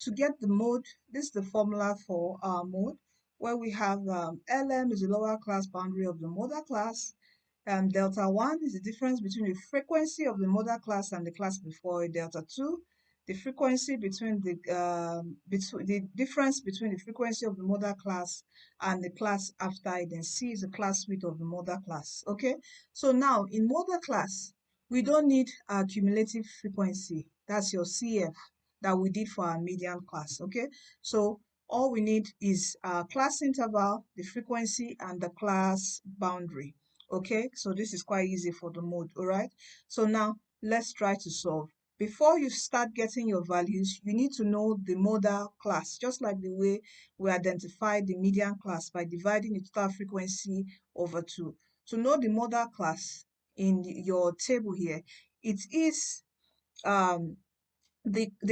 to get the mode, this is the formula for our mode, where we have LM is the lower class boundary of the modal class. Delta 1 is the difference between the frequency of the modal class and the class before it. Delta 2, the frequency between the difference between the frequency of the modal class and the class after it. Then C is the class width of the modal class. Okay, so now in modal class, we don't need our cumulative frequency. That's your CF that we did for our median class. Okay, so all we need is our class interval, the frequency, and the class boundary. Okay, so this is quite easy for the mode. All right, so now let's try to solve. Before you start getting your values, you need to know the modal class, just like the way we identified the median class by dividing the total frequency over 2. To know the modal class in your table here, it is the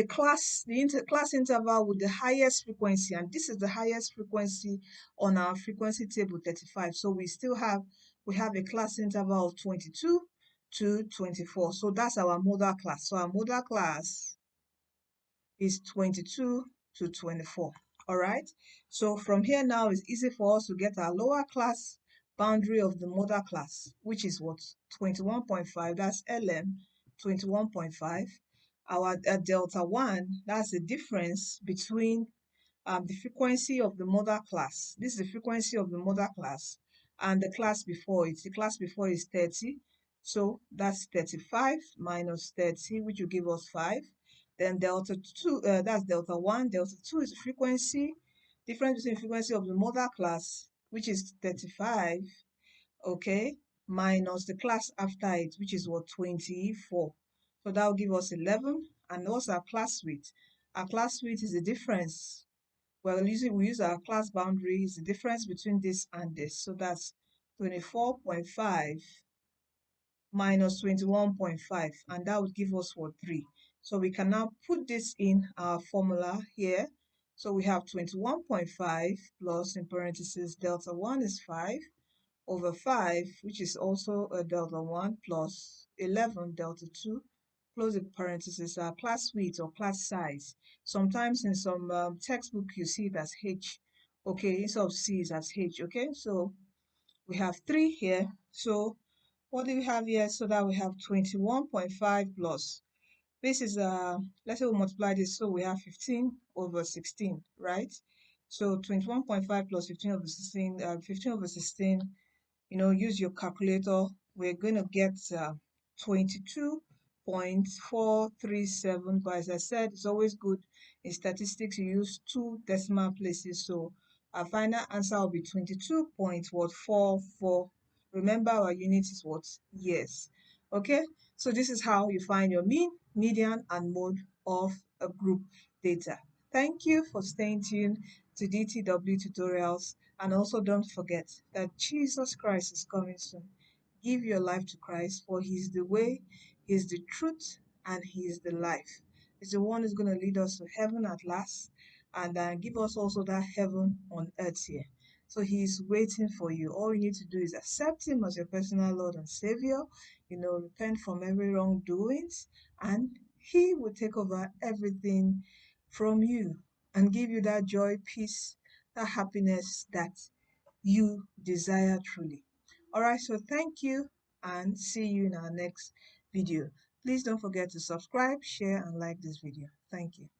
class interval with the highest frequency, and this is the highest frequency on our frequency table 35. So we have a class interval of 22 to 24. So that's our modal class. So our modal class is 22 to 24. All right, so from here now it's easy for us to get our lower class boundary of the modal class, which is what? 21.5. That's LM 21.5. Our delta 1, that's the difference between the frequency of the modal class. This is the frequency of the modal class and the class before it. The class before is 30. So that's 35 minus 30, which will give us 5. Then delta 2, that's delta 1. Delta 2 is the frequency, difference between the frequency of the modal class, which is 35, okay, minus the class after it, which is what? 24. So that will give us 11. And what's our class width? Our class width is the difference. Well, we use our class boundary, is the difference between this and this. So that's 24.5 minus 21.5, and that would give us what? 3. So we can now put this in our formula here. So we have 21.5 plus, in parentheses, delta 1 is 5 over 5, which is also a delta 1, plus 11 delta 2, close the parentheses, our class width or class size. Sometimes in some textbook you see it as H, okay, instead of C is as H, okay? So we have 3 here. So what do we have here? So that we have 21.5 plus, this is let's say we multiply this, so we have 15 over 16, right? So 21.5 plus 15 over 16, 15 over 16, use your calculator. We're going to get 22.437, but as I said, it's always good in statistics you use 2 decimal places, so our final answer will be 22.44. Remember, our unit is what? Years. Okay, so this is how you find your mean, median, and mode of a group data. Thank you for staying tuned to DTW tutorials. And also don't forget that Jesus Christ is coming soon. Give your life to Christ, for He is the way, He is the truth, and He is the life. He's the one who's going to lead us to heaven at last, and give us also that heaven on earth here. So He is waiting for you. All you need to do is accept Him as your personal Lord and Savior. Repent from every wrongdoings, and He will take over everything from you and give you that joy, peace, that happiness that you desire truly. All right, so thank you and see you in our next video. Please don't forget to subscribe, share, and like this video. Thank you.